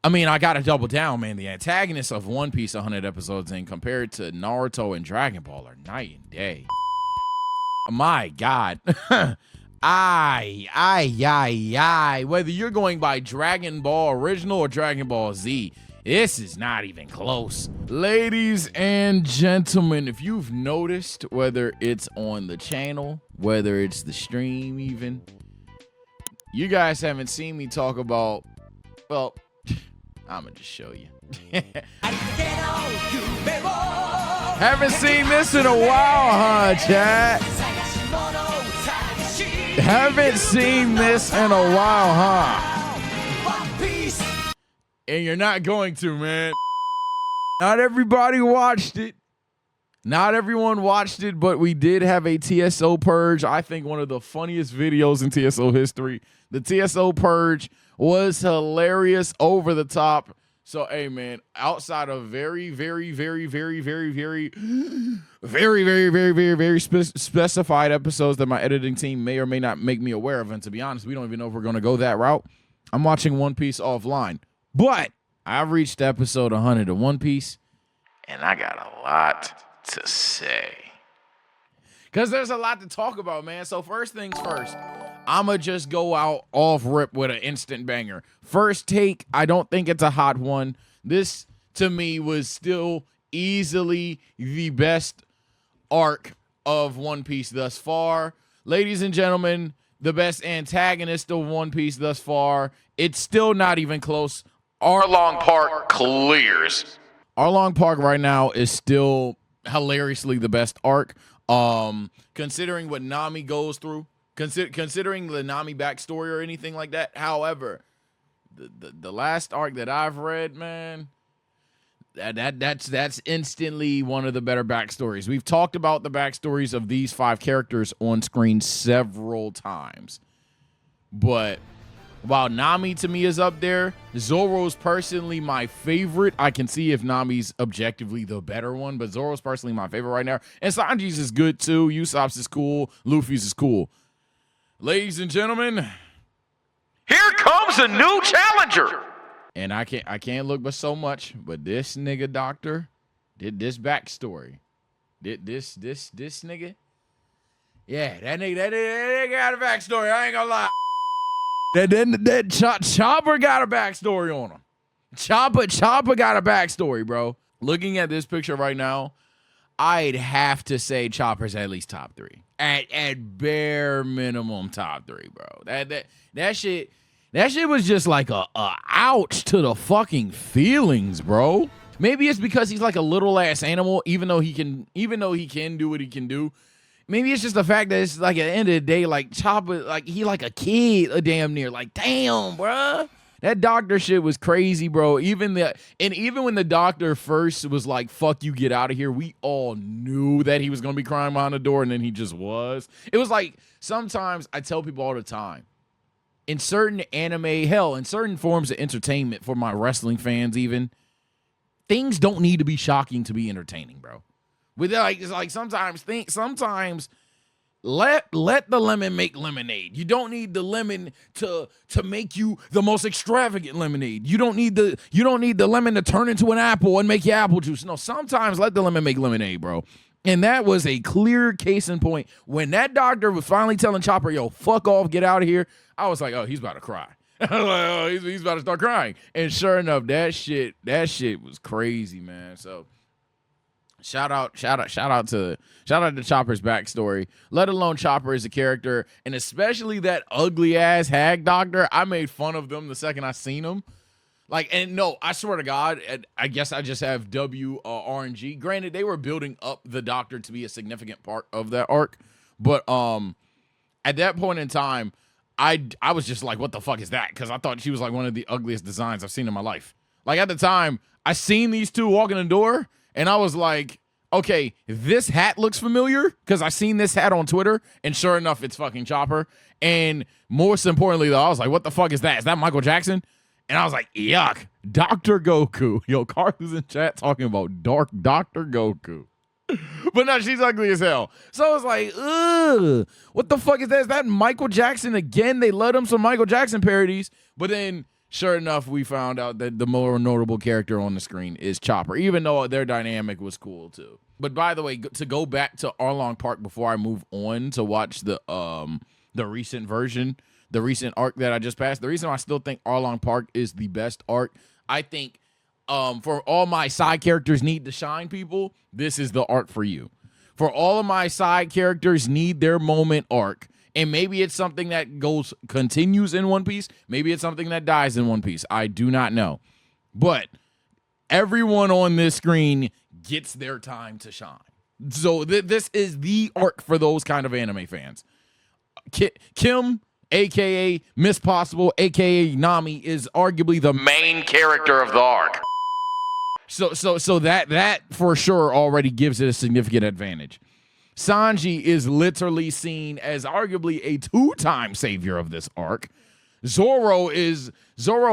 I mean, I gotta double down, man. The antagonists of One Piece 100 episodes in compared to Naruto and Dragon Ball are night and day. My God. Aye. Whether you're going by Dragon Ball Original or Dragon Ball Z, this is not even close. Ladies and gentlemen, if you've noticed, whether it's on the channel, whether it's the stream even, you guys haven't seen me talk about, well, I'm gonna just show you. Haven't seen this in a while, huh, chat? Haven't seen this in a while, huh? And you're not going to, man. Not everybody watched it. Not everyone watched it, but we did have a TSO purge. I think one of the funniest videos in TSO history. The TSO purge was hilarious, over the top. So, hey, man, outside of very specified episodes that my editing team may or may not make me aware of, and to be honest, we don't even know if we're going to go that route, I'm watching One Piece offline. But I've reached episode 100 of One Piece, and I got a lot to say. Because there's a lot to talk about, man. So first things first, I'ma just go out off rip with an instant banger. First take, I don't think it's a hot one. This, to me, was still easily the best arc of One Piece thus far. Ladies and gentlemen, the best antagonist of One Piece thus far. It's still not even close. Arlong Park clears. Arlong Park right now is still hilariously the best arc. Considering what Nami goes through, considering the Nami backstory or anything like that. However, the last arc that I've read, man, that's instantly one of the better backstories. We've talked about the backstories of these 5 characters on screen several times, but while Nami to me is up there, Zoro's personally my favorite. I can see if Nami's objectively the better one, but Zoro's personally my favorite right now. And Sanji's is good too. Usopp's is cool. Luffy's is cool. Ladies and gentlemen, here comes a new challenger. And I can't look but so much, but this nigga doctor did this backstory. Did this nigga? Yeah, that nigga got a backstory. I ain't gonna lie. That Chopper got a backstory on him. Chopper got a backstory, bro. Looking at this picture right now, I'd have to say Chopper's at least top 3. At bare minimum top 3, bro. That shit was just like a ouch to the fucking feelings, bro. Maybe it's because he's like a little ass animal, even though he can do what he can do. Maybe it's just the fact that it's like at the end of the day, like Chopper, like he like a kid, damn near. Like, damn, bruh. That doctor shit was crazy, bro. Even when the doctor first was like, fuck you, get out of here, we all knew that he was gonna be crying behind the door, and then he just was. It was like, sometimes I tell people all the time, in certain anime, hell, in certain forms of entertainment for my wrestling fans even, things don't need to be shocking to be entertaining, bro. With it's like sometimes let the lemon make lemonade. You don't need the lemon to make you the most extravagant lemonade. You don't need the lemon to turn into an apple and make you apple juice. No, sometimes let the lemon make lemonade, bro. And that was a clear case in point. When that doctor was finally telling Chopper, yo, fuck off, get out of here, I was like, oh, he's about to cry. I was like, oh, he's about to start crying. And sure enough, that shit was crazy, man. So Shout out to Chopper's backstory, let alone Chopper as a character, and especially that ugly ass hag doctor. I made fun of them the second I seen him. Like, and no, I swear to God, I guess I just have RNG. Granted, they were building up the doctor to be a significant part of that arc, but at that point in time, I was just like, what the fuck is that? Because I thought she was like one of the ugliest designs I've seen in my life. Like, at the time, I seen these two walk in the door, and I was like, okay, this hat looks familiar because I seen this hat on Twitter, and sure enough, it's fucking Chopper. And most importantly, though, I was like, what the fuck is that? Is that Michael Jackson? And I was like, yuck, Dr. Goku. Yo, Carlos in chat talking about Dr. Goku. But no, she's ugly as hell. So I was like, ugh, what the fuck is that? Is that Michael Jackson again? They let him some Michael Jackson parodies, but then Sure enough, we found out that the more notable character on the screen is Chopper, even though their dynamic was cool too. But by the way, to go back to Arlong Park before I move on to watch the recent version, the recent arc that I just passed, the reason I still think Arlong Park is the best arc, I think for all my side characters need to shine people, this is the arc for you. For all of my side characters need their moment arc. And maybe it's something that continues in One Piece. Maybe it's something that dies in One Piece. I do not know. But everyone on this screen gets their time to shine. So this is the arc for those kind of anime fans. Kim, a.k.a. Miss Possible, a.k.a. Nami, is arguably the main character of the arc. So that for sure already gives it a significant advantage. Sanji is literally seen as arguably a 2-time savior of this arc. Zoro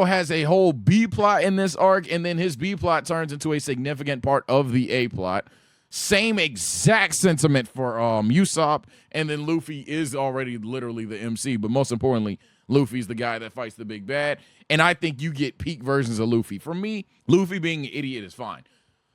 has a whole B plot in this arc, and then his B plot turns into a significant part of the A plot. Same exact sentiment for Usopp, and then Luffy is already literally the MC, but most importantly, Luffy's the guy that fights the big bad, and I think you get peak versions of Luffy. For me, Luffy being an idiot is fine.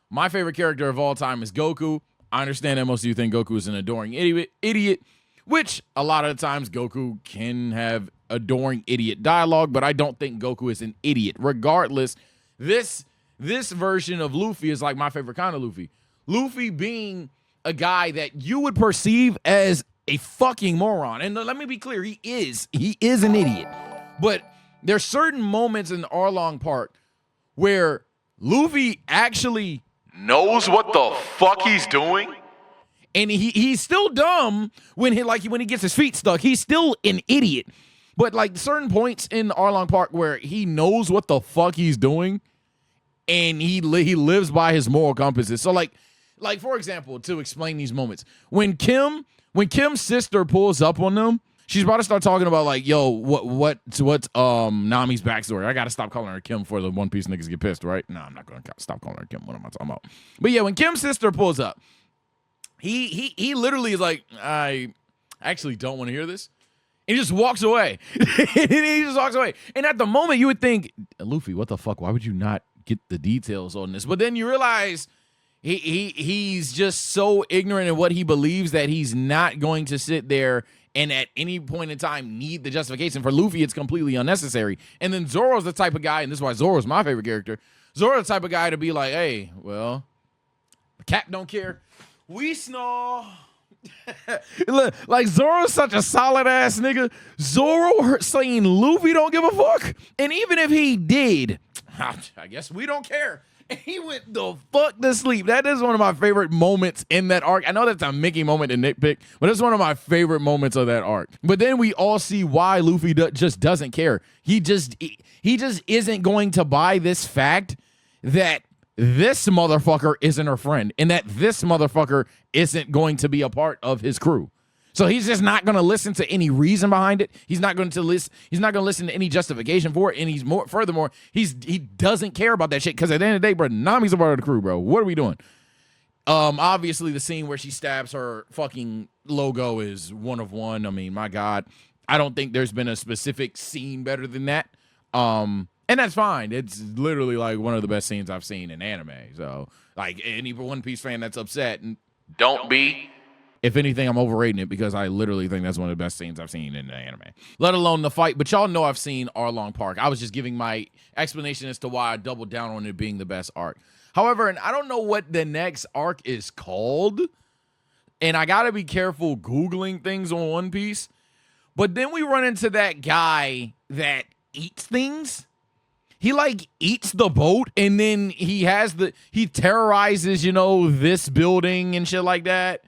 My favorite character of all time is Goku. I understand that most of you think Goku is an adoring idiot, which a lot of the times Goku can have adoring idiot dialogue, but I don't think Goku is an idiot. Regardless, this version of Luffy is like my favorite kind of Luffy. Luffy being a guy that you would perceive as a fucking moron. And let me be clear, he is an idiot. But there's certain moments in Arlong Park where Luffy actually knows what the fuck he's doing, and he's still dumb when he gets his feet stuck. He's still an idiot, but like certain points in Arlong Park where he knows what the fuck he's doing, and he lives by his moral compasses. So like for example, to explain these moments, when Kim's sister pulls up on them, she's about to start talking about like, yo, what's Nami's backstory. I gotta stop calling her Kim before the One Piece niggas get pissed, right? No, I'm not gonna stop calling her Kim. What am I talking about? But yeah, when Kim's sister pulls up, he literally is like, I actually don't want to hear this. And he just walks away. And at the moment you would think, Luffy, what the fuck? Why would you not get the details on this? But then you realize he's just so ignorant in what he believes that he's not going to sit there and at any point in time need the justification. For Luffy, it's completely unnecessary. And then Zoro's the type of guy, and this is why Zoro's my favorite character, Zoro's the type of guy to be like, hey, well, the cat don't care. We snore. Look, like Zoro's such a solid ass nigga. Zoro saying Luffy don't give a fuck. And even if he did, I guess we don't care. And he went the fuck to sleep. That is one of my favorite moments in that arc. I know that's a Mickey moment to nitpick, but it's one of my favorite moments of that arc. But then we all see why Luffy just doesn't care. He just isn't going to buy this fact that this motherfucker isn't her friend and that this motherfucker isn't going to be a part of his crew. So he's just not going to listen to any reason behind it. He's not going to listen to any justification for it. And furthermore, he doesn't care about that shit. Because at the end of the day, bro, Nami's a part of the crew, bro. What are we doing? Obviously the scene where she stabs her fucking logo is one of one. I mean, my God, I don't think there's been a specific scene better than that. And that's fine. It's literally like one of the best scenes I've seen in anime. So like any One Piece fan that's upset, and don't be. If anything, I'm overrating it because I literally think that's one of the best scenes I've seen in the anime, let alone the fight. But y'all know I've seen Arlong Park. I was just giving my explanation as to why I doubled down on it being the best arc. However, and I don't know what the next arc is called, and I got to be careful Googling things on One Piece, but then we run into that guy that eats things. He like eats the boat, and then he terrorizes, this building and shit like that.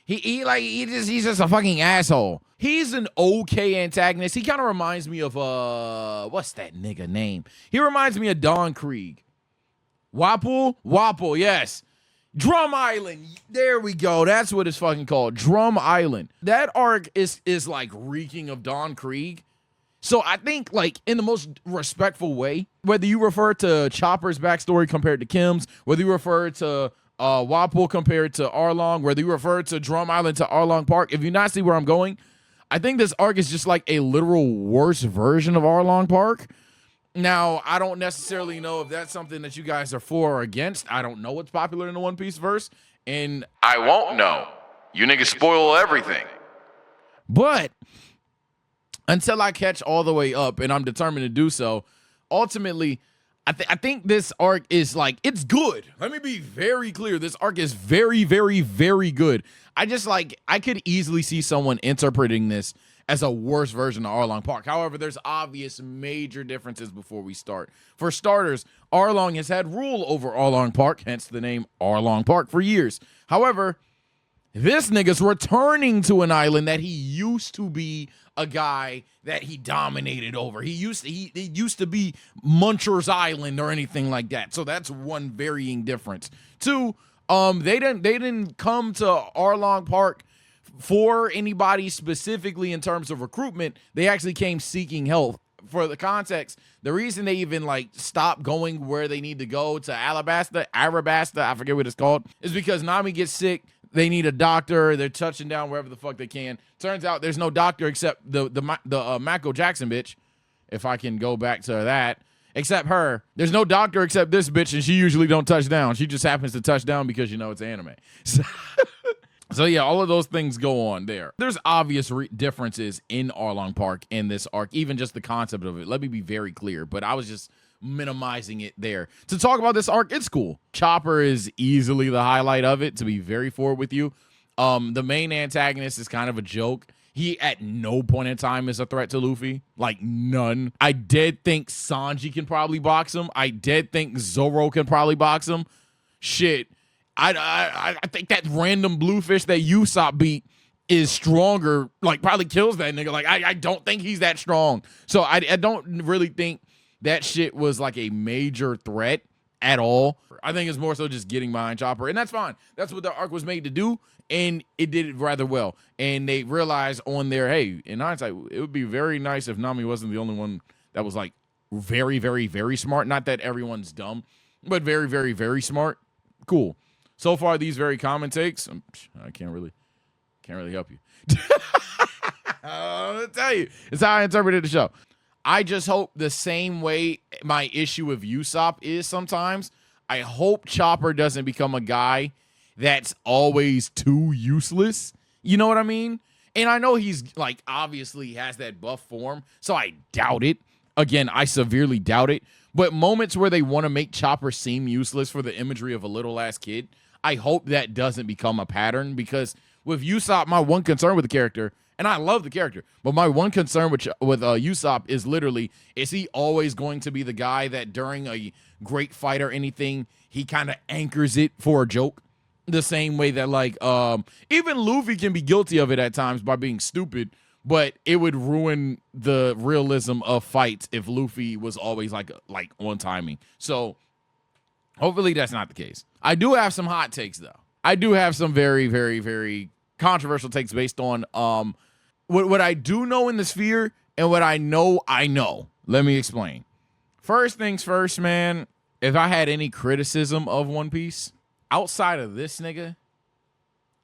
He's just a fucking asshole. He's an okay antagonist. He kind of reminds me of what's that nigga name? He reminds me of Don Krieg. Wapple, yes. Drum Island. There we go. That's what it's fucking called. Drum Island. That arc is like reeking of Don Krieg. So I think like in the most respectful way, whether you refer to Chopper's backstory compared to Kim's, whether you refer to Wapple compared to Arlong, whether you refer to Drum Island to Arlong Park, if you not see where I'm going, I think this arc is just like a literal worse version of Arlong Park. Now, I don't necessarily know if that's something that you guys are for or against. I don't know what's popular in the One Piece verse, and I won't know. You niggas spoil everything. But until I catch all the way up, and I'm determined to do so, ultimately, I think this arc is like, it's good. Let me be very clear. This arc is very, very, very good. I could easily see someone interpreting this as a worse version of Arlong Park. However, there's obvious major differences before we start. For starters, Arlong has had rule over Arlong Park, hence the name Arlong Park, for years. However, this nigga's returning to an island that he used to be a guy that he dominated over. It used to be Muncher's Island or anything like that. So that's one varying difference. Two, they didn't come to Arlong Park for anybody specifically in terms of recruitment. They actually came seeking help. For the context, the reason they even like stopped going where they need to go to Arabasta, I forget what it's called, is because Nami gets sick. They need a doctor. They're touching down wherever the fuck they can. Turns out there's no doctor except the Mako Jackson bitch, if I can go back to that. Except her. There's no doctor except this bitch, and she usually don't touch down. She just happens to touch down because, you know, it's anime. So yeah, all of those things go on there. There's obvious differences in Arlong Park in this arc, even just the concept of it. Let me be very clear, but I was just minimizing it there. To talk about this arc, it's cool. Chopper is easily the highlight of it, to be very forward with you. The main antagonist is kind of a joke. He at no point in time is a threat to Luffy. Like, none. I did think Sanji can probably box him. I did think Zoro can probably box him. Shit. I think that random bluefish that Usopp beat is stronger, like probably kills that nigga. Like, I don't think he's that strong. So I don't really think that shit was like a major threat at all. I think it's more so just getting behind Chopper, and that's fine. That's what the arc was made to do, and it did it rather well. And they realized on their, hey, in hindsight, it would be very nice if Nami wasn't the only one that was like very, very, very smart. Not that everyone's dumb, but very, very, very smart. Cool. So far, these very common takes, I can't really help you. I'll tell you, it's how I interpreted the show. I just hope the same way my issue with Usopp is sometimes, I hope Chopper doesn't become a guy that's always too useless. You know what I mean? And I know he's like obviously has that buff form, so I doubt it. Again, I severely doubt it. But moments where they want to make Chopper seem useless for the imagery of a little ass kid, I hope that doesn't become a pattern, because with Usopp, my one concern with the character, and I love the character, but my one concern with Usopp is literally, is he always going to be the guy that during a great fight or anything, he kind of anchors it for a joke? The same way that like even Luffy can be guilty of it at times by being stupid, but it would ruin the realism of fights if Luffy was always like on timing. So hopefully that's not the case. I do have some hot takes though. I do have some very, very, very controversial takes based on what I do know in the sphere and what I know. Let me explain. First things first, man. If I had any criticism of One Piece outside of this nigga,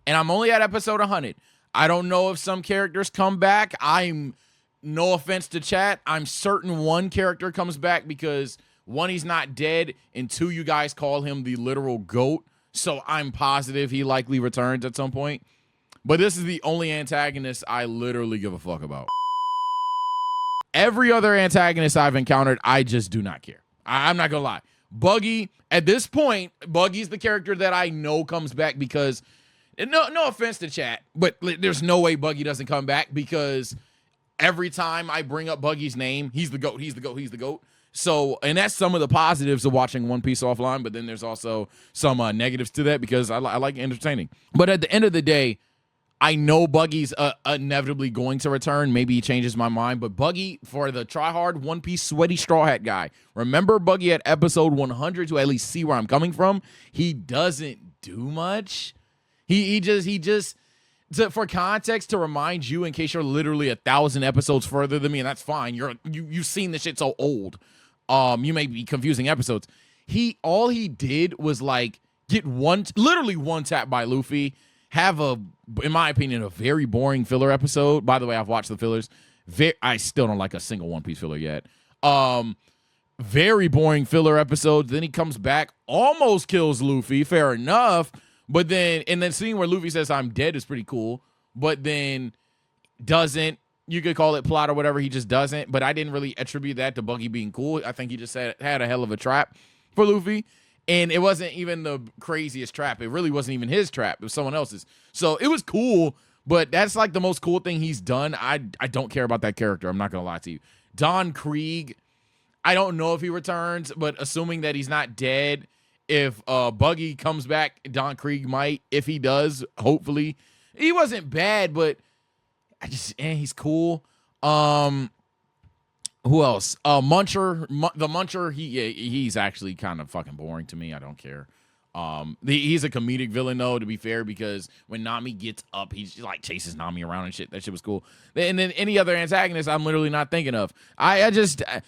and I'm only at episode 100, I don't know if some characters come back. I'm, no offense to chat, I'm certain one character comes back because one, he's not dead, and two, you guys call him the literal GOAT, so I'm positive he likely returns at some point. But this is the only antagonist I literally give a fuck about. Every other antagonist I've encountered, I just do not care. I'm not gonna lie. Buggy, at this point, Buggy's the character that I know comes back because, no offense to chat, but there's no way Buggy doesn't come back, because every time I bring up Buggy's name, he's the GOAT, he's the GOAT, he's the GOAT. So, and that's some of the positives of watching One Piece offline, but then there's also some negatives to that, because I like entertaining. But at the end of the day, I know Buggy's inevitably going to return. Maybe he changes my mind, but Buggy, for the tryhard One Piece sweaty straw hat guy, remember Buggy at episode 100 to at least see where I'm coming from? He doesn't do much. He just for context, to remind you, in case you're literally 1,000 episodes further than me, and that's fine. You've seen this shit so old. You may be confusing episodes. All he did was like get literally one tap by Luffy, have in my opinion, a very boring filler episode. By the way, I've watched the fillers. I still don't like a single One Piece filler yet. very boring filler episodes. Then he comes back, almost kills Luffy. Fair enough. But then, and then seeing where Luffy says, I'm dead is pretty cool. But then doesn't. You could call it plot or whatever. He just doesn't. But I didn't really attribute that to Buggy being cool. I think he just had a hell of a trap for Luffy. And it wasn't even the craziest trap. It really wasn't even his trap. It was someone else's. So it was cool. But that's like the most cool thing he's done. I don't care about that character. I'm not going to lie to you. Don Krieg, I don't know if he returns. But assuming that he's not dead, if Buggy comes back, Don Krieg might. If he does, hopefully. He wasn't bad, but he's cool. Who else? Muncher, the Muncher. He's actually kind of fucking boring to me. I don't care. He's a comedic villain though, to be fair, because when Nami gets up, he's just like chases Nami around and shit. That shit was cool. And then any other antagonist, I'm literally not thinking of. The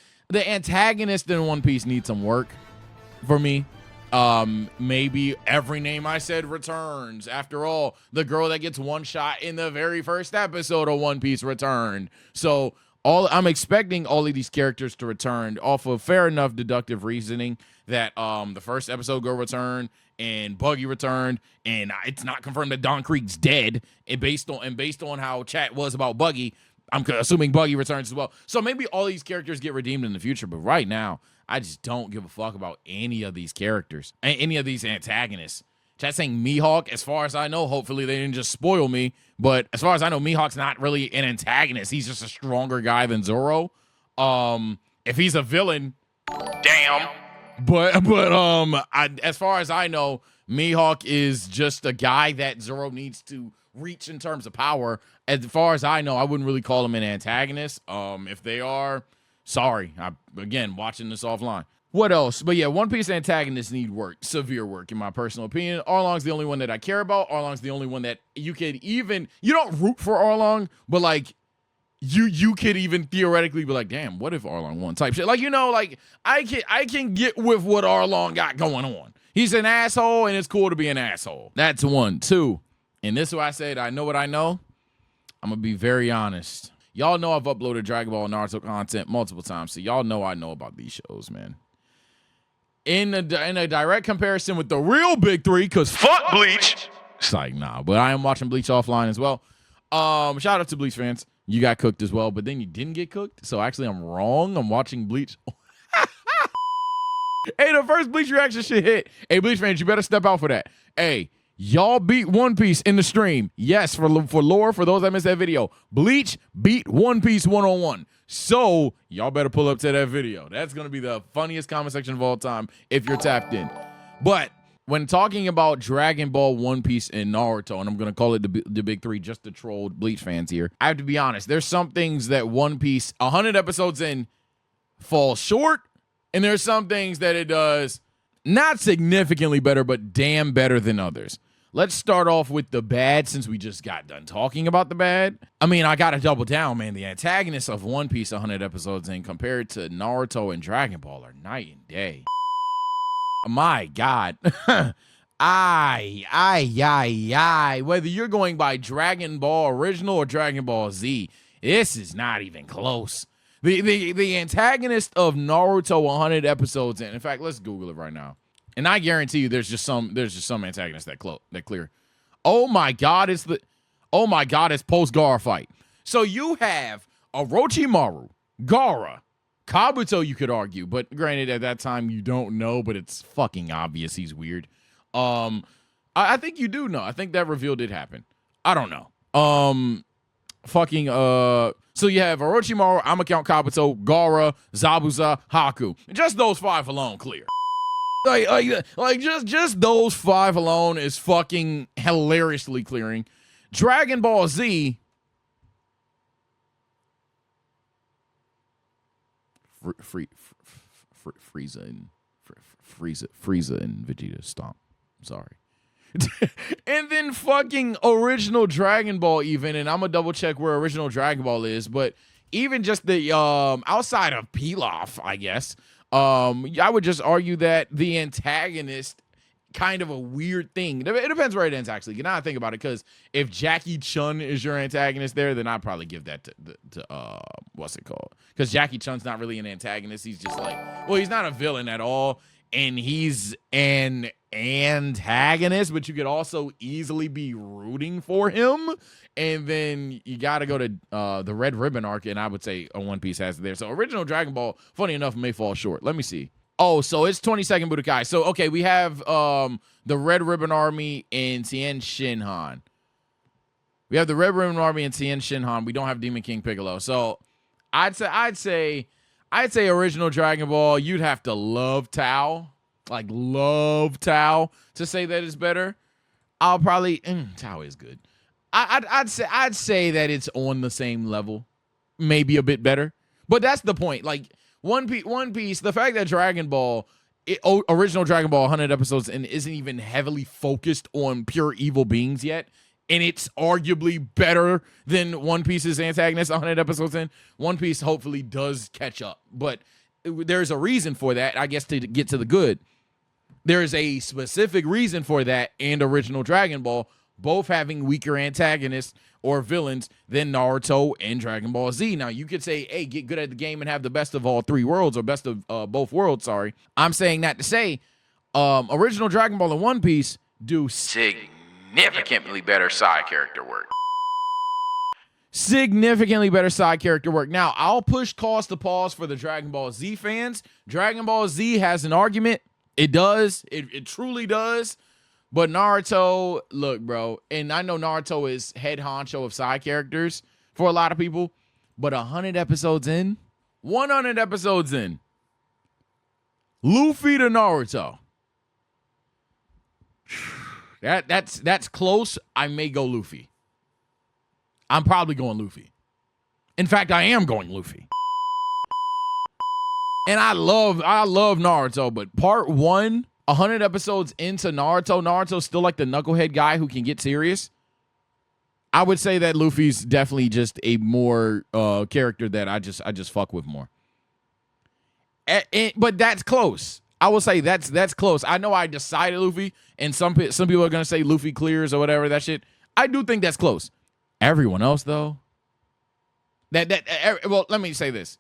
antagonist in One Piece needs some work for me. Maybe every name I said returns. After all, the girl that gets one shot in the very first episode of One Piece returned. So I'm expecting all of these characters to return off of fair enough deductive reasoning that the first episode girl returned and Buggy returned, and it's not confirmed that Don Krieg's dead. And based on how chat was about Buggy, I'm assuming Buggy returns as well. So maybe all these characters get redeemed in the future, but right now, I just don't give a fuck about any of these characters, any of these antagonists. Chat saying Mihawk, as far as I know, hopefully they didn't just spoil me, but as far as I know, Mihawk's not really an antagonist. He's just a stronger guy than Zoro. If he's a villain, damn. But as far as I know, Mihawk is just a guy that Zoro needs to reach in terms of power. As far as I know, I wouldn't really call him an antagonist. If they are, sorry. Again, watching this offline. What else? But yeah, One Piece antagonists need work. Severe work, in my personal opinion. Arlong's the only one that I care about. Arlong's the only one that you don't root for Arlong, but like, you could even theoretically be like, damn, what if Arlong won type shit. Like, like I can get with what Arlong got going on. He's an asshole, and it's cool to be an asshole. That's one. Two, and this is why I said I know what I know. I'm going to be very honest. Y'all know I've uploaded Dragon Ball and Naruto content multiple times, so y'all know I know about these shows, man. In a direct comparison with the real big three, because fuck Bleach. It's like, nah, but I am watching Bleach offline as well. Shout out to Bleach fans. You got cooked as well, but then you didn't get cooked, so actually I'm wrong. I'm watching Bleach. Hey, the first Bleach reaction shit hit. Hey, Bleach fans, you better step out for that. Hey, y'all beat One Piece in the stream. Yes, for lore, for those that missed that video. Bleach beat One Piece 1-on-1. So, y'all better pull up to that video. That's going to be the funniest comment section of all time if you're tapped in. But when talking about Dragon Ball, One Piece, and Naruto, and I'm going to call it the big three just to troll Bleach fans here, I have to be honest. There's some things that One Piece, 100 episodes in, falls short. And there's some things that it does not significantly better, but damn better than others. Let's start off with the bad, since we just got done talking about the bad. I mean, I got to double down, man. The antagonists of One Piece 100 episodes in compared to Naruto and Dragon Ball are night and day. My God. Whether you're going by Dragon Ball Original or Dragon Ball Z, this is not even close. The antagonist of Naruto 100 episodes in fact, let's Google it right now. And I guarantee you there's just some antagonists that clear. Oh my God, it's post-Gaara fight. So you have Orochimaru, Gaara, Kabuto, you could argue, but granted at that time you don't know, but it's fucking obvious he's weird. I think you do know. I think that reveal did happen. I don't know. So you have Orochimaru, I'm gonna count Kabuto, Gaara, Zabuza, Haku. Just those five alone clear. Like just those five alone is fucking hilariously clearing. Dragon Ball Z. Frieza and Vegeta stomp. Sorry. And then fucking original Dragon Ball even, and I'm gonna double check where original Dragon Ball is, but even just the outside of Pilaf, I guess, I would just argue that the antagonist kind of a weird thing. It depends where it ends, actually. You know, I think about it, because if Jackie Chun is your antagonist there, then I'd probably give that to what's it called? Because Jackie Chun's not really an antagonist. He's just like, well, he's not a villain at all, and he's an antagonist, but you could also easily be rooting for him. And then you got to go to the Red Ribbon arc, and I would say One Piece has it there. So original Dragon Ball, funny enough, may fall short. Let me see. Oh, so it's 22nd Budokai. So, okay, we have the Red Ribbon Army in Tien Shinhan. We have the Red Ribbon Army in Tien Shinhan. We don't have Demon King Piccolo. So, I'd say original Dragon Ball, you'd have to love Tao. Like, love Tao to say that it's better. I'll probably Tao is good. I'd say that it's on the same level, maybe a bit better. But that's the point. Like, One Piece, the fact that Dragon Ball, original Dragon Ball 100 episodes and isn't even heavily focused on pure evil beings yet, and it's arguably better than One Piece's antagonist 100 episodes in. One Piece hopefully does catch up, but there's a reason for that, I guess, to get to the good. There is a specific reason for that and original Dragon Ball, both having weaker antagonists or villains than Naruto and Dragon Ball Z. Now, you could say, hey, get good at the game and have the best of all three worlds, or best of both worlds, sorry. I'm saying that to say original Dragon Ball and One Piece do significantly better side character work. Significantly better side character work. Now, I'll push cause to pause for the Dragon Ball Z fans. Dragon Ball Z has an argument. It does. It truly does. But Naruto, look, bro, and I know Naruto is head honcho of side characters for a lot of people, but 100 episodes in, 100 episodes in, Luffy to Naruto. That's close. I may go Luffy. I'm probably going Luffy. In fact, I am going Luffy. And I love Naruto, but part 1, 100 episodes into Naruto's still like the knucklehead guy who can get serious. I would say that Luffy's definitely just a more character that I just fuck with more. But that's close. I will say that's close. I know I decided Luffy, and some people are gonna say Luffy clears or whatever that shit. I do think that's close. Everyone else though, well, let me say this.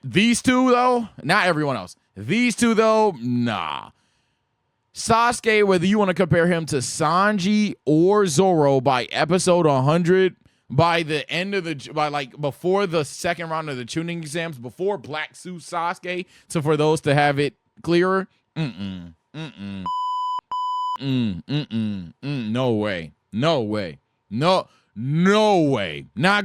These two though, not everyone else. These two though, nah. Sasuke, whether you want to compare him to Sanji or Zoro by episode 100, by the end of before the second round of the tuning exams, before Black Suit Sasuke, so for those to have it clearer, no way, no way, not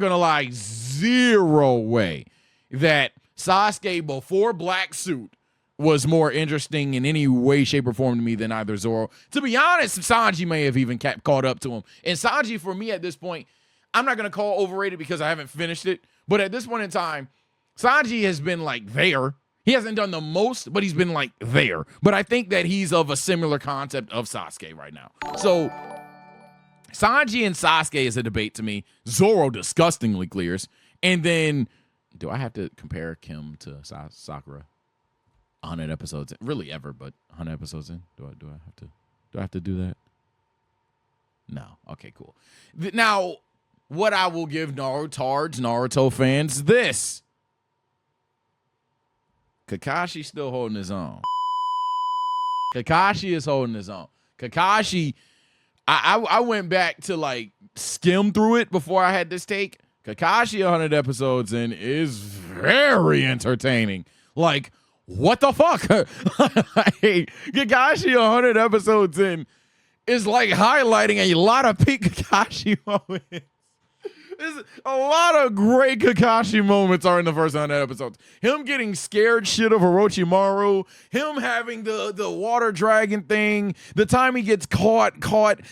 gonna lie, 0 way that Sasuke before Black Suit was more interesting in any way, shape, or form to me than either Zoro. To be honest, Sanji may have even caught up to him. And Sanji, for me at this point, I'm not going to call overrated because I haven't finished it. But at this point in time, Sanji has been like there. He hasn't done the most, but he's been like there. But I think that he's of a similar concept of Sasuke right now. So Sanji and Sasuke is a debate to me. Zoro disgustingly clears. And then, do I have to compare Kim to Sakura? 100 episodes in. Really ever, but 100 episodes in. Do I have to do that? No. Okay, cool. Now, what I will give Naruto fans, this. Kakashi still holding his own. Kakashi is holding his own. Kakashi, I went back to like skim through it before I had this take. Kakashi 100 episodes in is very entertaining. Like, what the fuck? Kakashi 100 episodes in is like highlighting a lot of peak Kakashi moments. There's a lot of great Kakashi moments are in the first 100 episodes. Him getting scared shit of Orochimaru, him having the water dragon thing, the time he gets caught,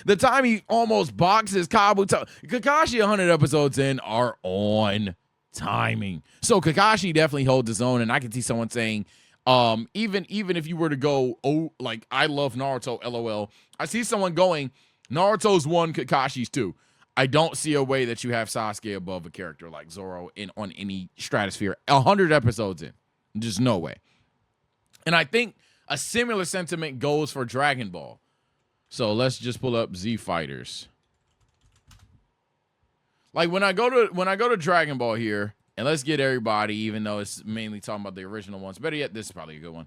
the time he almost boxes Kabuto. Kakashi 100 episodes in are on timing. So Kakashi definitely holds his own, and I can see someone saying, even if you were to go, oh, like, I love Naruto, LOL. I see someone going, Naruto's 1, Kakashi's 2. I don't see a way that you have Sasuke above a character like Zoro on any stratosphere. 100 episodes in. Just no way. And I think a similar sentiment goes for Dragon Ball. So let's just pull up Z Fighters. Like when I go to Dragon Ball here, and let's get everybody, even though it's mainly talking about the original ones. Better yet, this is probably a good one.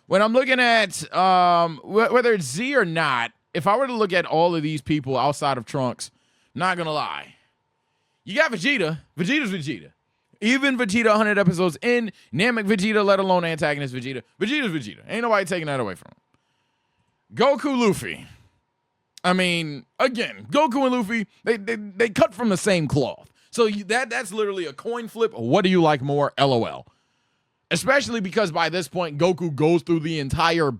When I'm looking at whether it's Z or not, if I were to look at all of these people outside of Trunks, not gonna lie, you got Vegeta. Vegeta's Vegeta. Even Vegeta 100 episodes in, Namek Vegeta, let alone antagonist Vegeta. Vegeta's Vegeta. Ain't nobody taking that away from him. Goku, Luffy. I mean, again, Goku and Luffy, they cut from the same cloth. So that's literally a coin flip. What do you like more? LOL. Especially because by this point, Goku goes through the entire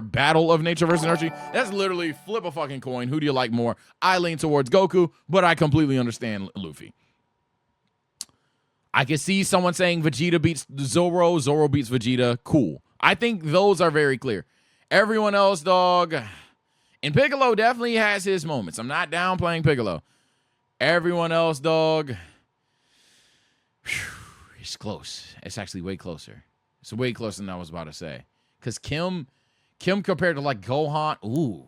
battle of nature versus nurture. That's literally flip a fucking coin. Who do you like more? I lean towards Goku, but I completely understand Luffy. I can see someone saying Vegeta beats Zoro, Zoro beats Vegeta. Cool. I think those are very clear. Everyone else, dog. And Piccolo definitely has his moments. I'm not downplaying Piccolo. Everyone else, dog. Whew, it's close. It's actually way closer. It's way closer than I was about to say. Because Kim compared to like Gohan. Ooh.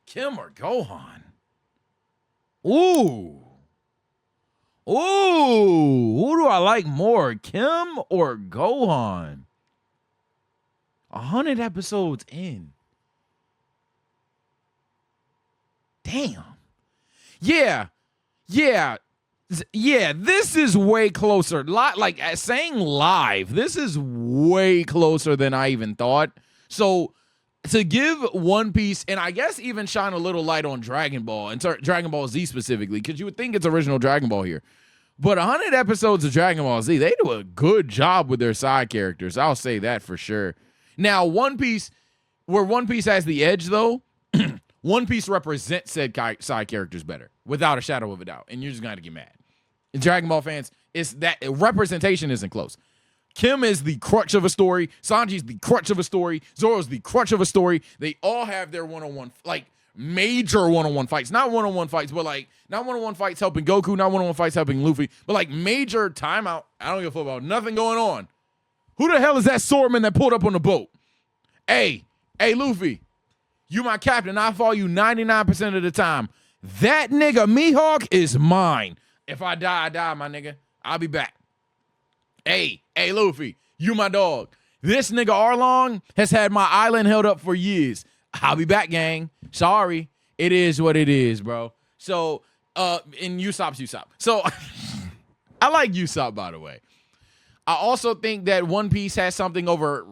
Kim or Gohan? Ooh. Ooh. Who do I like more? Kim or Gohan? 100 episodes in. Damn. Yeah. This is way closer. Like saying live, this is way closer than I even thought. So to give One Piece, and I guess even shine a little light on Dragon Ball, and Dragon Ball Z specifically, because you would think it's original Dragon Ball here. But 100 episodes of Dragon Ball Z, they do a good job with their side characters. I'll say that for sure. Now, One Piece, where One Piece has the edge, though, One Piece represents said side characters better, without a shadow of a doubt. And you're just going to get mad. And Dragon Ball fans, it's that representation isn't close. Kim is the crutch of a story. Sanji's the crutch of a story. Zoro's the crutch of a story. They all have their one-on-one, like major one-on-one fights. Not one-on-one fights, but like not one-on-one fights helping Goku, not one-on-one fights helping Luffy, but like major timeout. I don't give a fuck about nothing going on. Who the hell is that swordman that pulled up on the boat? Hey, Luffy, you my captain. I follow you 99% of the time. That nigga Mihawk is mine. If I die, my nigga. I'll be back. Hey, Luffy, you my dog. This nigga Arlong has had my island held up for years. I'll be back, gang. Sorry. It is what it is, bro. So, and Usopp's Usopp. So, I like Usopp, by the way. I also think that One Piece has something over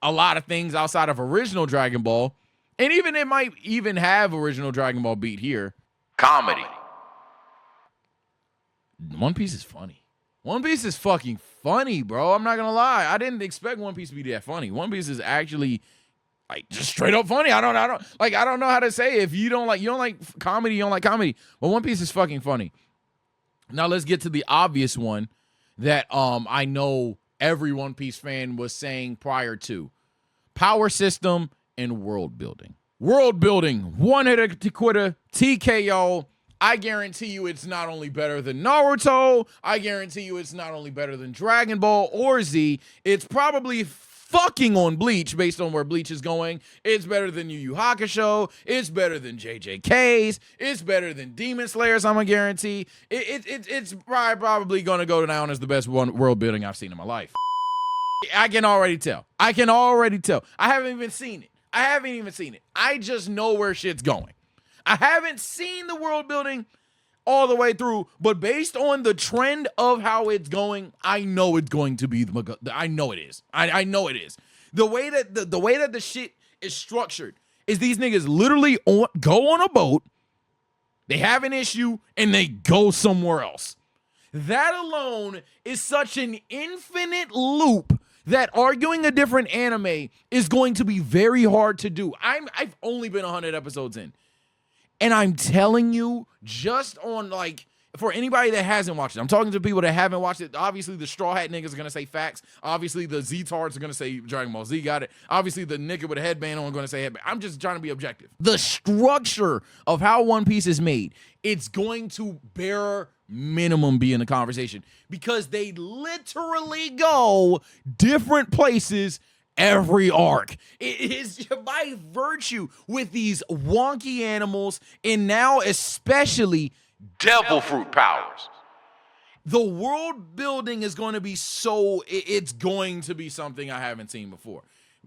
a lot of things outside of original Dragon Ball. And even it might even have original Dragon Ball beat here. Comedy. One Piece is funny. One Piece is fucking funny, bro. I'm not gonna lie. I didn't expect One Piece to be that funny. One Piece is actually like just straight up funny. I don't know how to say it. If you don't like comedy, you don't like comedy. But One Piece is fucking funny. Now let's get to the obvious one that I know every One Piece fan was saying prior to. Power system and world building. World building, one-hitter quitter, TKO. I guarantee you it's not only better than Naruto. I guarantee you it's not only better than Dragon Ball or Z. It's probably fucking on Bleach based on where Bleach is going. It's better than Yu Yu Hakusho. It's better than JJK's. It's better than Demon Slayers, I'm going to guarantee. It's probably going to go down as the best world building I've seen in my life. I can already tell. I haven't even seen it. I just know where shit's going. I haven't seen the world building all the way through, but based on the trend of how it's going, I know it's going to be I know it is. I know it is. The way that the shit is structured is these niggas literally go on a boat, they have an issue, and they go somewhere else. That alone is such an infinite loop that arguing a different anime is going to be very hard to do. I've only been 100 episodes in. And I'm telling you, just on like, for anybody that hasn't watched it, I'm talking to people that haven't watched it. Obviously, the Straw Hat niggas are going to say facts. Obviously, the Z-tards are going to say Dragon Ball Z got it. Obviously, the nigga with a headband on going to say headband. I'm just trying to be objective. The structure of how One Piece is made, it's going to bare minimum be in the conversation because they literally go different places every arc. It is by virtue with these wonky animals, and now especially devil fruit powers. The world building is going to be it's going to be something I haven't seen before.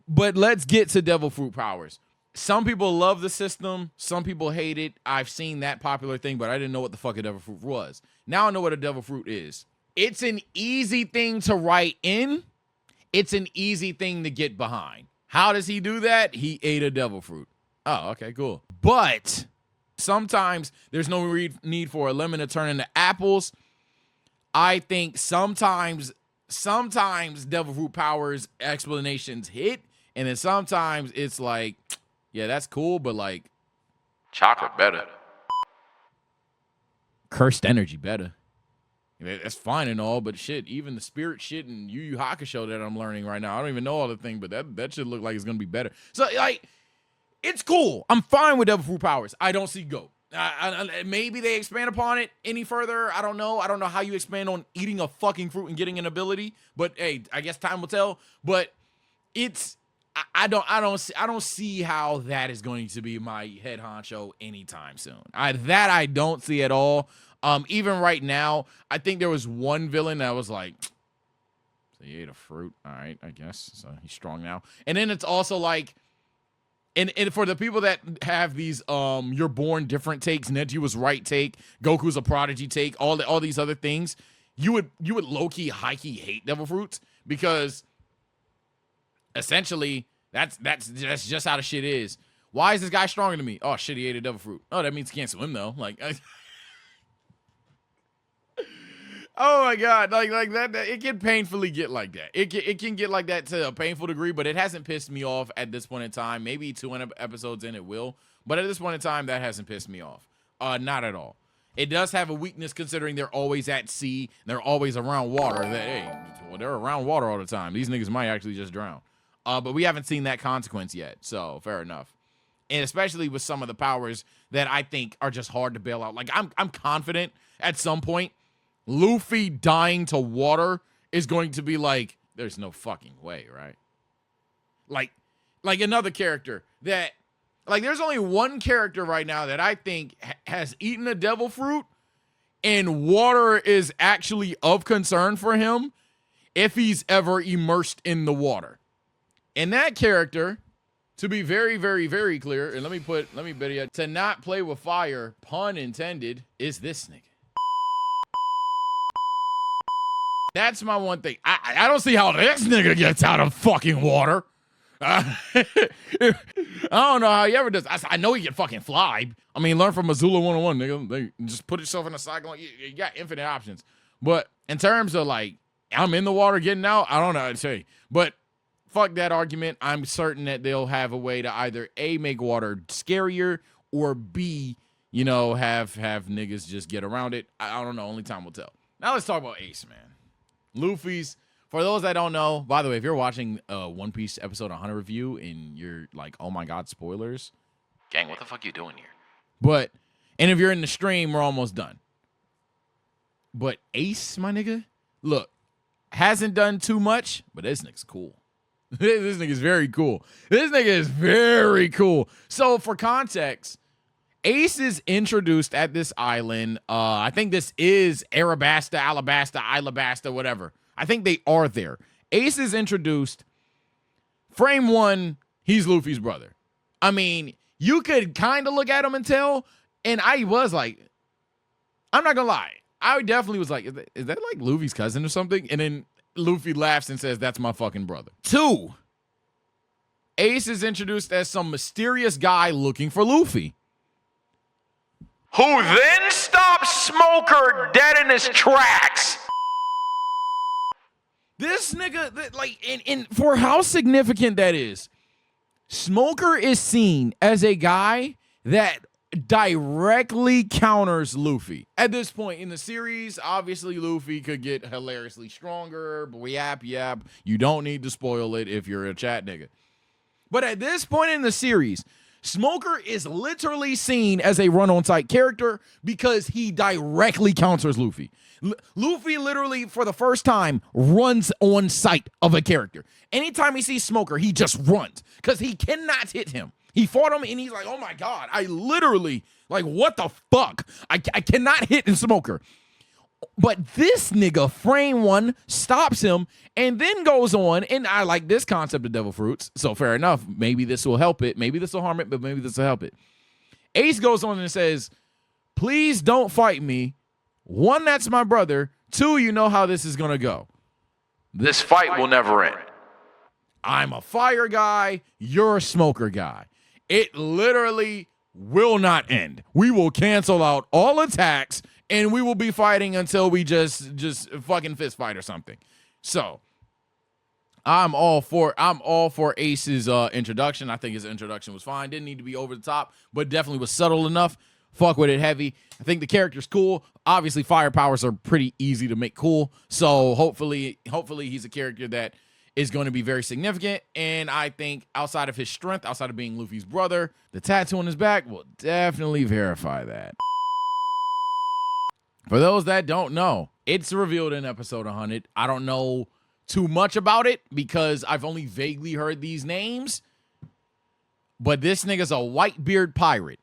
But let's get to devil fruit powers. Some people love the system. Some people hate it. I've seen that popular thing, but I didn't know what the fuck a devil fruit was. Now I know what a devil fruit is. It's an easy thing to write in. It's an easy thing to get behind. How does he do that? He ate a devil fruit. Oh, okay, cool. But sometimes there's no need for a lemon to turn into apples. I think sometimes devil fruit powers explanations hit, and then sometimes it's like, yeah, that's cool, but like chocolate better. Cursed energy better. That's fine and all, but shit, even the spirit shit and Yu Yu Hakusho that I'm learning right now, I don't even know all the thing, but that should look like it's gonna be better. So like, it's cool. I'm fine with devil fruit powers. I don't see GOAT. Maybe they expand upon it any further. I don't know. I don't know how you expand on eating a fucking fruit and getting an ability, but hey, I guess time will tell. But it's I don't see how that is going to be my head honcho anytime soon. I don't see at all. Even right now, I think there was one villain that was like, so he ate a fruit. All right, I guess. So he's strong now. And then it's also like, and for the people that have these you're born different takes, Neji was right take, Goku's a prodigy take, all these other things, you would low-key, high-key hate devil fruits, because essentially that's just how the shit is. Why is this guy stronger than me? Oh shit, he ate a devil fruit. Oh, that means he can't swim though. Like oh my god, like that it can painfully get like that. It can get like that to a painful degree, but it hasn't pissed me off at this point in time. Maybe 200 episodes in it will, but at this point in time, that hasn't pissed me off. Not at all. It does have a weakness considering they're always at sea, and they're always around water. They're around water all the time. These niggas might actually just drown. But we haven't seen that consequence yet, so fair enough. And especially with some of the powers that I think are just hard to bail out. Like I'm confident at some point Luffy dying to water is going to be like, there's no fucking way, right? Like another character that, like, there's only one character right now that I think has eaten a devil fruit and water is actually of concern for him if he's ever immersed in the water. And that character, to be very, very, very clear, and let me bet you, to not play with fire, pun intended, is this nigga. That's my one thing. I don't see how this nigga gets out of fucking water. I don't know how he ever does. I know he can fucking fly. I mean, learn from Missoula 101, nigga. They just put yourself in a cycle. You got infinite options. But in terms of like, I'm in the water getting out, I don't know how to say. But fuck that argument. I'm certain that they'll have a way to either A, make water scarier, or B, have niggas just get around it. I don't know. Only time will tell. Now let's talk about Ace, man. Luffy's, for those that don't know, by the way, if you're watching One Piece episode 100 review and you're like, oh my god, spoilers, gang, what the fuck you doing here? And if you're in the stream, we're almost done. But Ace, my nigga, look, hasn't done too much, but this nigga's cool. This nigga's very cool. This nigga is very cool. So for context, Ace is introduced at this island. I think this is Arabasta, Alabasta, Ilabasta, whatever. I think they are there. Ace is introduced. Frame one, he's Luffy's brother. I mean, you could kind of look at him and tell. And I was like, I'm not gonna lie, I definitely was like, is that like Luffy's cousin or something? And then Luffy laughs and says, that's my fucking brother. 2, Ace is introduced as some mysterious guy looking for Luffy, who then stops Smoker dead in his tracks. This nigga, like, and for how significant that is, Smoker is seen as a guy that directly counters Luffy. At this point in the series, obviously Luffy could get hilariously stronger, but yap, you don't need to spoil it if you're a chat nigga. But at this point in the series, Smoker is literally seen as a run-on-sight character because he directly counters Luffy. Luffy literally, for the first time, runs on sight of a character. Anytime he sees Smoker, he just runs because he cannot hit him. He fought him, and he's like, oh, my God. I literally, like, what the fuck? I cannot hit in Smoker. But this nigga, Frame One, stops him and then goes on, and I like this concept of devil fruits, so fair enough. Maybe this will help it. Maybe this will harm it, but maybe this will help it. Ace goes on and says, please don't fight me. 1, that's my brother. 2, you know how this is going to go. This fight will never end. I'm a fire guy. You're a smoker guy. It literally will not end. We will cancel out all attacks, and we will be fighting until we just fucking fist fight or something. So I'm all for Ace's introduction. I think his introduction was fine. Didn't need to be over the top, but definitely was subtle enough. Fuck with it heavy. I think the character's cool. Obviously, fire powers are pretty easy to make cool. So hopefully he's a character that is going to be very significant. And I think outside of his strength, outside of being Luffy's brother, the tattoo on his back will definitely verify that. For those that don't know, it's revealed in episode 100. I don't know too much about it because I've only vaguely heard these names. But this nigga's a Whitebeard pirate.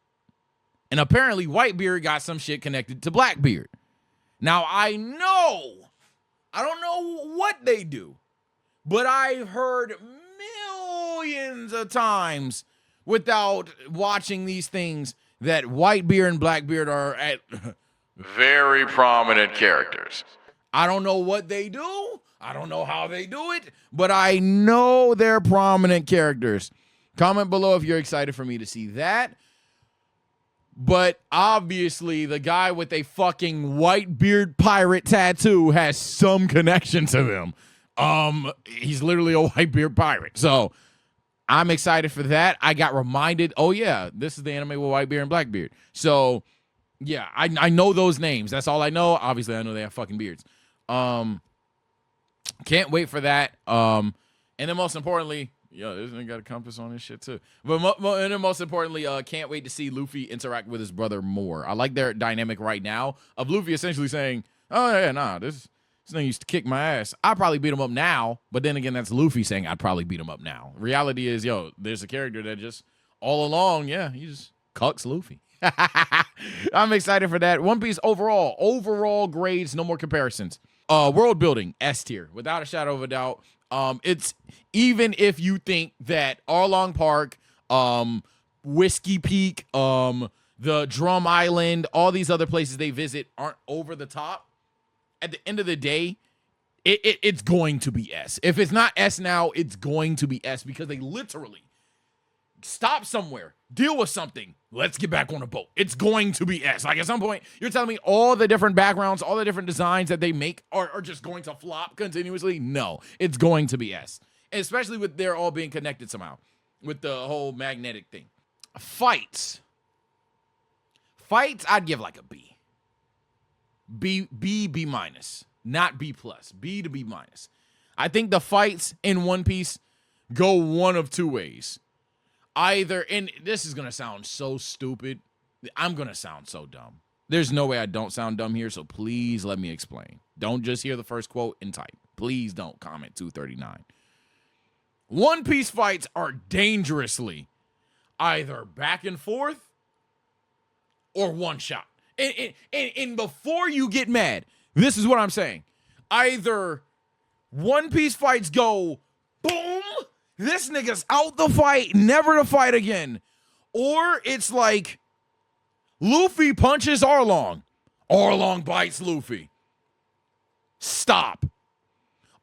And apparently Whitebeard got some shit connected to Blackbeard. Now, I don't know what they do, but I've heard millions of times without watching these things that Whitebeard and Blackbeard are at very prominent characters. I don't know what they do. I don't know how they do it, but I know they're prominent characters. Comment below if you're excited for me to see that. But obviously, the guy with a fucking Whitebeard pirate tattoo has some connection to them. He's literally a Whitebeard pirate. So I'm excited for that. I got reminded, oh yeah, this is the anime with Whitebeard and Blackbeard. So yeah, I know those names. That's all I know. Obviously, I know they have fucking beards. Can't wait for that. And then most importantly, yo, this nigga got a compass on this shit too. But and then most importantly, can't wait to see Luffy interact with his brother more. I like their dynamic right now of Luffy essentially saying, oh yeah, nah, this nigga used to kick my ass. I'd probably beat him up now. But then again, that's Luffy saying I'd probably beat him up now. Reality is, yo, there's a character that just all along, yeah, he just cucks Luffy. I'm excited for that. One Piece overall grades, no more comparisons. World building, S tier, without a shadow of a doubt. It's even if you think that Arlong Park, Whiskey Peak, the Drum Island, all these other places they visit aren't over the top. At the end of the day, it's going to be S. If it's not S now, it's going to be S because they literally stop somewhere, deal with something, let's get back on a boat. It's going to be S. Like at some point, you're telling me all the different backgrounds, all the different designs that they make are just going to flop continuously? No, it's going to be S. Especially with they're all being connected somehow with the whole magnetic thing. Fights, I'd give like a B. B minus, not B plus. B to B minus. I think the fights in One Piece go one of two ways. Either, and this is going to sound so stupid. I'm going to sound so dumb. There's no way I don't sound dumb here, so please let me explain. Don't just hear the first quote and type. Please don't comment 239. One Piece fights are dangerously either back and forth or one shot. And before you get mad, this is what I'm saying. Either One Piece fights go boom, this nigga's out the fight, never to fight again. Or it's like Luffy punches Arlong. Arlong bites Luffy. Stop.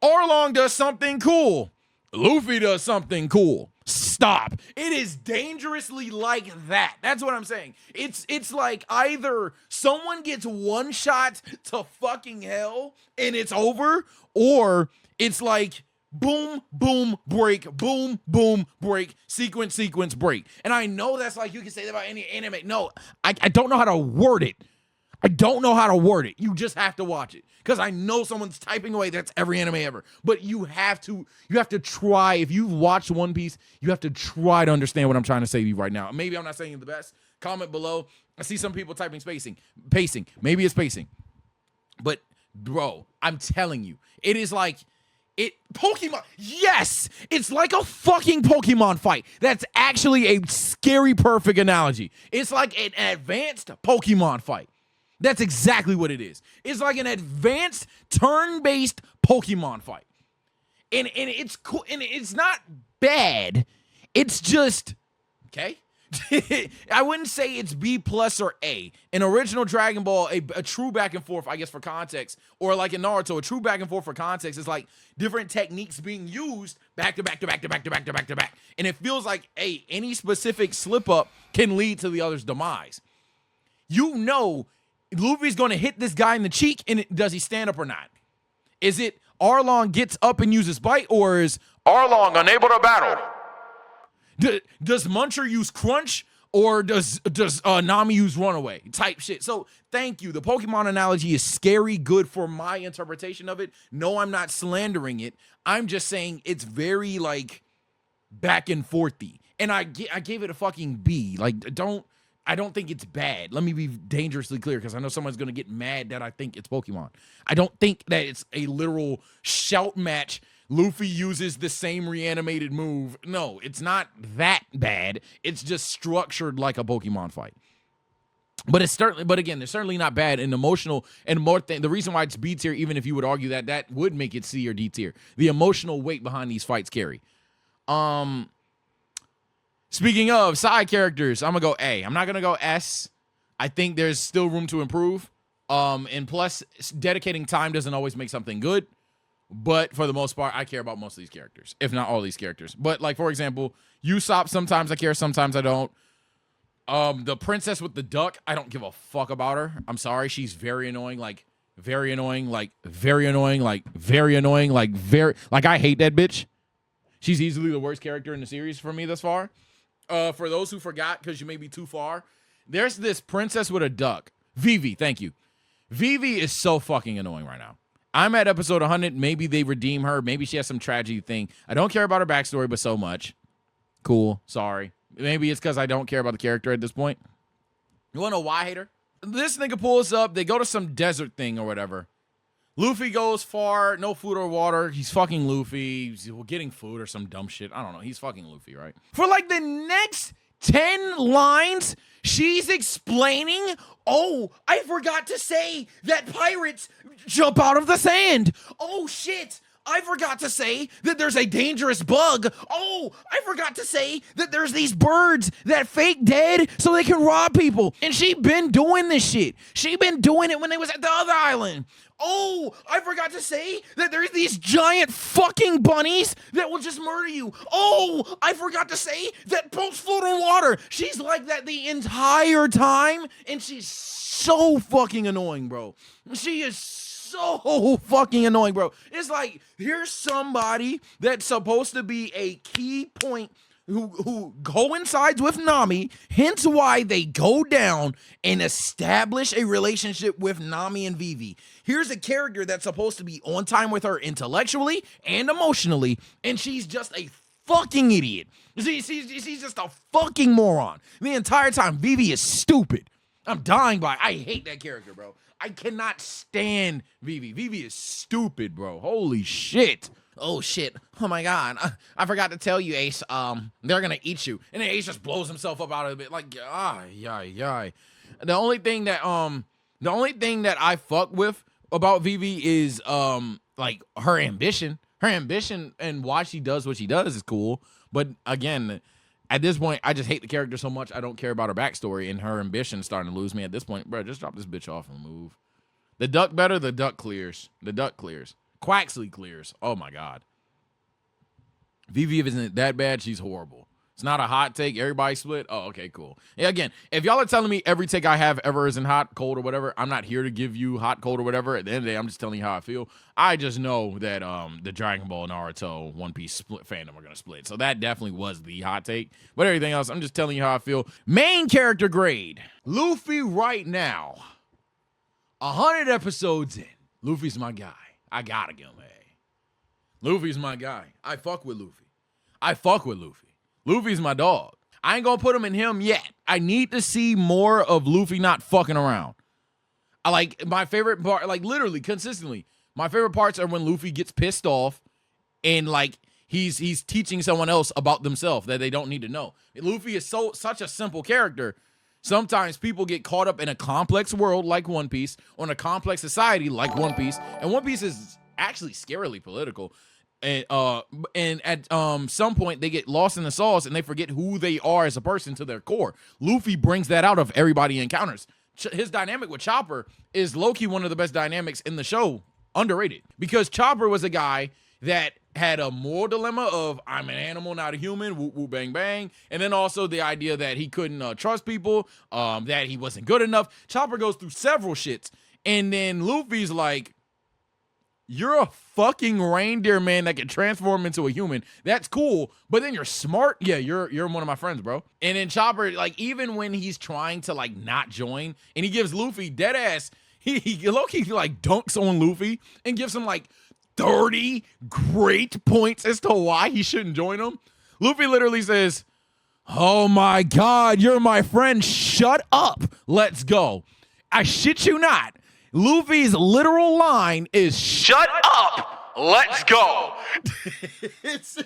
Arlong does something cool. Luffy does something cool. Stop. It is dangerously like that. That's what I'm saying. It's like either someone gets one shot to fucking hell and it's over, or it's like boom, boom, break, boom, boom, break, sequence, break. And I know that's like, you can say that about any anime. No, I don't know how to word it. I don't know how to word it. You just have to watch it. Because I know someone's typing away. That's every anime ever. But you have to try. If you've watched One Piece, you have to try to understand what I'm trying to say to you right now. Maybe I'm not saying the best. Comment below. I see some people typing pacing. Maybe it's pacing. But bro, I'm telling you, it is like Pokemon. Yes, it's like a fucking Pokemon fight. That's actually a scary perfect analogy. It's like an advanced Pokemon fight. That's exactly what it is. It's like an advanced turn-based Pokemon fight. And it's cool, and it's not bad. It's just okay. I wouldn't say it's B plus or A. In original Dragon Ball, a true back and forth, I guess, for context, or like in Naruto, a true back and forth for context is like different techniques being used back to back to back to back to back to back to back. And it feels like, hey, any specific slip up can lead to the other's demise. You know, Luffy's going to hit this guy in the cheek, and does he stand up or not? Is it Arlong gets up and uses bite, or is Arlong unable to battle? Does Muncher use crunch, or does Nami use runaway type shit? So thank you. The Pokemon analogy is scary good for my interpretation of it. No, I'm not slandering it. I'm just saying it's very like back and forthy. And I gave it a fucking B. Like, I don't think it's bad. Let me be dangerously clear, because I know someone's going to get mad that I think it's Pokemon. I don't think that it's a literal shout match. Luffy uses the same reanimated move. No, it's not that bad. It's just structured like a Pokemon fight. But again, they're certainly not bad and emotional and more. The reason why it's B tier, even if you would argue that would make it C or D tier, the emotional weight behind these fights carry. Speaking of side characters, I'm gonna go A. I'm not gonna go S. I think there's still room to improve. And plus, dedicating time doesn't always make something good. But for the most part, I care about most of these characters, if not all these characters. But like, for example, Usopp, sometimes I care, sometimes I don't. The princess with the duck, I don't give a fuck about her. I'm sorry, she's very annoying, like very annoying, like very annoying, like very annoying, like I hate that bitch. She's easily the worst character in the series for me thus far. For those who forgot, because you may be too far, there's this princess with a duck. Vivi, thank you. Vivi is so fucking annoying right now. I'm at episode 100. Maybe they redeem her. Maybe she has some tragedy thing. I don't care about her backstory, but so much. Cool. Sorry. Maybe it's because I don't care about the character at this point. You want to know why I hate her? This nigga pulls up. They go to some desert thing or whatever. Luffy goes far. No food or water. He's fucking Luffy. He's getting food or some dumb shit. I don't know. He's fucking Luffy, right? For like the next 10 lines, she's explaining, oh, I forgot to say that pirates jump out of the sand. Oh, shit. I forgot to say that there's a dangerous bug. Oh, I forgot to say that there's these birds that fake dead so they can rob people. And she been doing this shit. She been doing it when they was at the other island. Oh, I forgot to say that there's these giant fucking bunnies that will just murder you. Oh, I forgot to say that boats float on water. She's like that the entire time, and she's so fucking annoying, bro. She is so fucking annoying, bro. It's like, here's somebody that's supposed to be a key point who coincides with Nami, hence why they go down and establish a relationship with Nami and Vivi. Here's a character that's supposed to be on time with her intellectually and emotionally, and she's just a fucking idiot. She's just a fucking moron. The entire time, Vivi is stupid. I'm dying by it. I hate that character, bro. I cannot stand Vivi. Vivi is stupid, bro. Holy shit. Oh shit. Oh my god. I forgot to tell you, Ace. They're gonna eat you. And then Ace just blows himself up out of it. Like, yay. The only thing that I fuck with about Vivi is like her ambition. Her ambition and why she does what she does is cool. But again, at this point, I just hate the character so much I don't care about her backstory, and her ambition is starting to lose me at this point. Bro, just drop this bitch off and move. The duck better, the duck clears. The duck clears. Quaxley clears. Oh my god. Vivi isn't that bad, she's horrible. It's not a hot take. Everybody split. Oh, okay, cool. Yeah, again, if y'all are telling me every take I have ever isn't hot, cold, or whatever, I'm not here to give you hot, cold, or whatever. At the end of the day, I'm just telling you how I feel. I just know that the Dragon Ball, Naruto, One Piece split fandom are gonna split. So that definitely was the hot take. But everything else, I'm just telling you how I feel. Main character grade. Luffy right now. 100 episodes in, Luffy's my guy. I gotta give him a. Luffy's my guy. I fuck with Luffy. Luffy's my dog. I ain't gonna put him in him yet. I need to see more of Luffy not fucking around. I like my favorite part, like literally consistently. My favorite parts are when Luffy gets pissed off and like he's teaching someone else about themselves that they don't need to know. Luffy is such a simple character. Sometimes people get caught up in a complex world like One Piece, or in a complex society like One Piece, and One Piece is actually scarily political. And at some point they get lost in the sauce and they forget who they are as a person to their core. Luffy brings that out of everybody he encounters. His dynamic with Chopper is low-key one of the best dynamics in the show, underrated, because Chopper was a guy that had a moral dilemma of I'm an animal, not a human, whoop whoop bang bang, and then also the idea that he couldn't trust people, that he wasn't good enough. Chopper goes through several shits, and then Luffy's like, you're a fucking reindeer man that can transform into a human. That's cool, but then you're smart. Yeah, you're one of my friends, bro. And then Chopper, like, even when he's trying to like not join, and he gives Luffy dead ass, he low-key like dunks on Luffy and gives him like 30 great points as to why he shouldn't join him. Luffy literally says, "Oh my God, you're my friend. Shut up. Let's go." I shit you not. Luffy's literal line is "Shut up, let's go." it's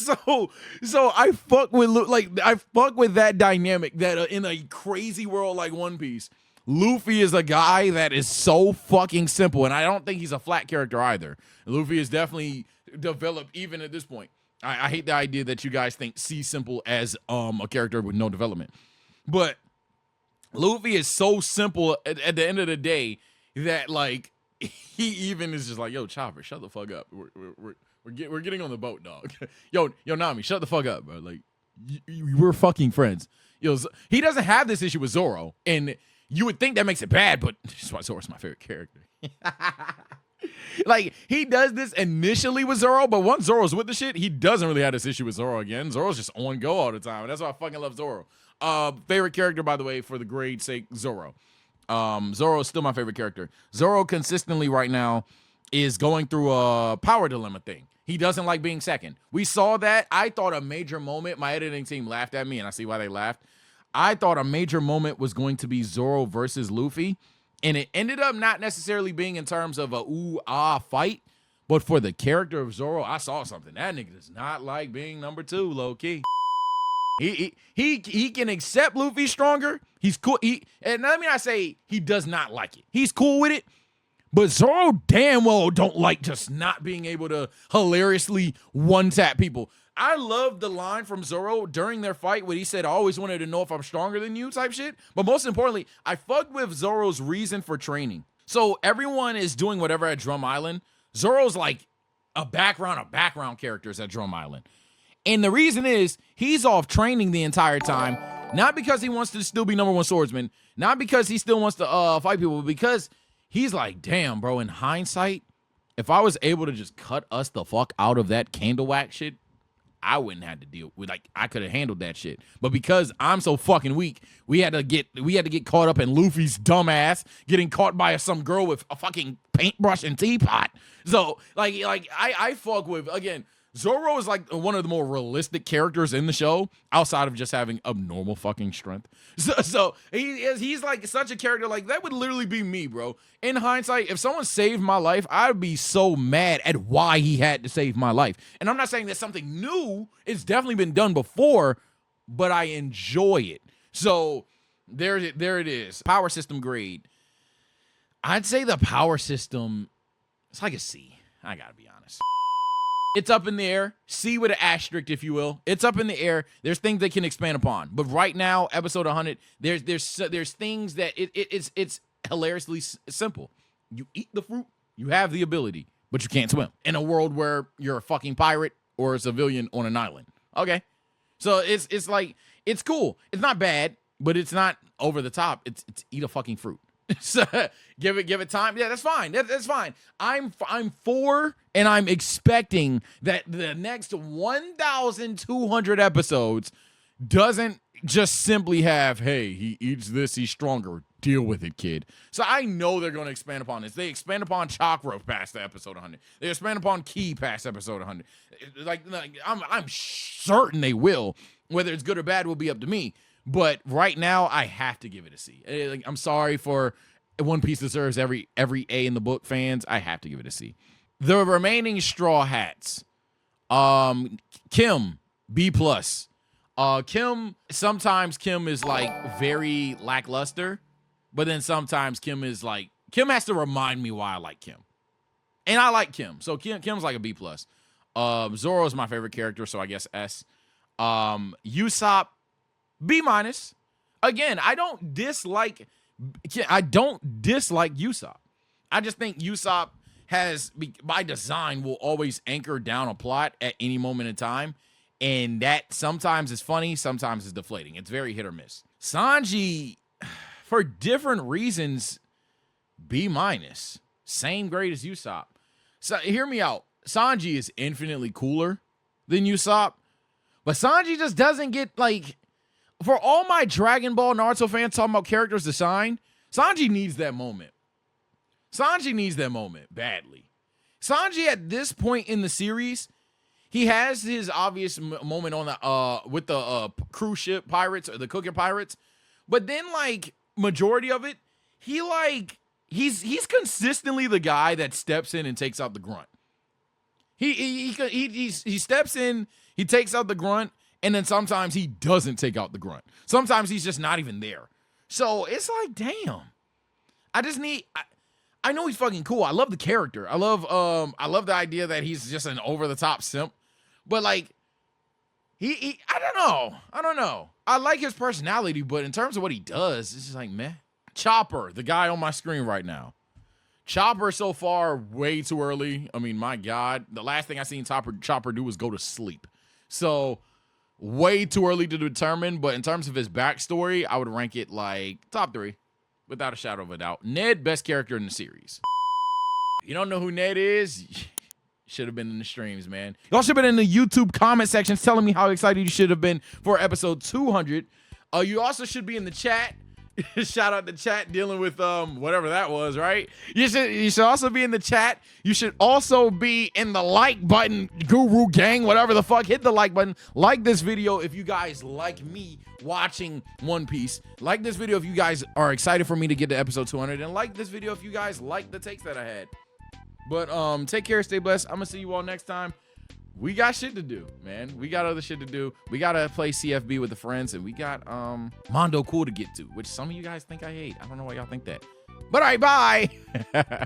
so I fuck with that dynamic that in a crazy world like One Piece, Luffy is a guy that is so fucking simple, and I don't think he's a flat character either. Luffy is definitely developed even at this point. I hate the idea that you guys think C Simple as a character with no development, but Luffy is so simple at the end of the day that like he even is just like, yo, Chopper, shut the fuck up. We're getting on the boat, dog. yo Nami, shut the fuck up, bro. Like we're fucking friends. Yo, he doesn't have this issue with Zoro, and you would think that makes it bad, but that's why Zoro's my favorite character. Like he does this initially with Zoro, but once Zoro's with the shit, he doesn't really have this issue with Zoro again. Zoro's just on go all the time, and that's why I fucking love Zoro. Favorite character, by the way, for the grade's sake, Zoro. Zoro is still my favorite character. Zoro consistently right now is going through a power dilemma thing. He doesn't like being second. We saw that. I thought a major moment, my editing team laughed at me, and I see why they laughed. I thought a major moment was going to be Zoro versus Luffy, and it ended up not necessarily being in terms of a ooh-ah fight, but for the character of Zoro, I saw something. That nigga does not like being number 2, low-key. He can accept Luffy stronger. He's cool. And let me not say he does not like it. He's cool with it. But Zoro damn well don't like just not being able to hilariously one-tap people. I love the line from Zoro during their fight when he said, "I always wanted to know if I'm stronger than you," type shit. But most importantly, I fucked with Zoro's reason for training. So everyone is doing whatever at Drum Island. Zoro's like a background of background characters at Drum Island. And the reason is he's off training the entire time, not because he wants to still be number 1 swordsman, not because he still wants to fight people, but because he's like, damn, bro, in hindsight, if I was able to just cut us the fuck out of that candle wax shit, I wouldn't have to deal with, like, I could have handled that shit. But because I'm so fucking weak, we had to get caught up in Luffy's dumb ass getting caught by some girl with a fucking paintbrush and teapot. So like I fuck with, again, Zoro is like one of the more realistic characters in the show outside of just having abnormal fucking strength. So he's like such a character, like that would literally be me, bro. In hindsight, if someone saved my life, I'd be so mad at why he had to save my life. And I'm not saying that's something new. It's definitely been done before, but I enjoy it. So there it is. Power system grade. I'd say the power system, it's like a C. I gotta be honest. It's up in the air. C with an asterisk, if you will. It's up in the air. There's things they can expand upon. But right now, episode 100, there's things that it's hilariously simple. You eat the fruit, you have the ability, but you can't swim in a world where you're a fucking pirate or a civilian on an island. Okay, so it's like it's cool. It's not bad, but it's not over the top. It's eat a fucking fruit. So give it time. Yeah, that's fine. That's fine. I'm for, and I'm expecting that the next 1,200 episodes doesn't just simply have, hey, he eats this, he's stronger. deal with it, kid. So I know they're going to expand upon this. They expand upon chakra past the episode 100. They expand upon ki past episode 100. Like I'm certain they will. Whether it's good or bad will be up to me. But right now, I have to give it a C. Like, I'm sorry for One Piece deserves every A in the book fans. I have to give it a C. The remaining Straw Hats. Kim, B+. Kim, sometimes Kim is like very lackluster, but then sometimes Kim is like, Kim has to remind me why I like Kim. And I like Kim. So Kim's like a B+. Zoro is my favorite character, so I guess S. Usopp, B-. Again, I don't dislike Usopp. I just think Usopp has, by design, will always anchor down a plot at any moment in time. And that sometimes is funny, sometimes is deflating. It's very hit or miss. Sanji, for different reasons, B-. Same grade as Usopp. So hear me out. Sanji is infinitely cooler than Usopp. But Sanji just doesn't get, like, for all my Dragon Ball Naruto fans talking about characters to shine, Sanji needs that moment. Sanji needs that moment badly. Sanji at this point in the series, he has his obvious moment on the with the cruise ship pirates or the cooking pirates, but then like majority of it, he's consistently the guy that steps in and takes out the grunt. He steps in, he takes out the grunt, and then sometimes he doesn't take out the grunt. Sometimes he's just not even there. So it's like, damn. I know he's fucking cool. I love the character. I love the idea that he's just an over-the-top simp. But like, I don't know. I like his personality, but in terms of what he does, it's just like, meh. Chopper, the guy on my screen right now. Chopper so far, way too early. I mean, my God. The last thing I seen Chopper do was go to sleep. So, way too early to determine, but in terms of his backstory, I would rank it like top 3. Without a shadow of a doubt. Ned, best character in the series. You don't know who Ned is? Should have been in the streams, man. Y'all should have been in the YouTube comment sections telling me how excited you should have been for episode 200. You also should be in the chat. Shout out the chat dealing with whatever that was, right? You should also be in the chat. You should also be in the like button, Guru Gang, whatever the fuck. Hit the like button. Like this video if you guys like me watching One Piece. Like this video if you guys are excited for me to get to episode 200, and like this video if you guys like the takes that I had. But take care, stay blessed. I'm gonna see you all next time. We got shit to do, man. We got other shit to do. We gotta play CFB with the friends, and we got Mondo Cool to get to, which some of you guys think I hate. I don't know why y'all think that. But all right, bye.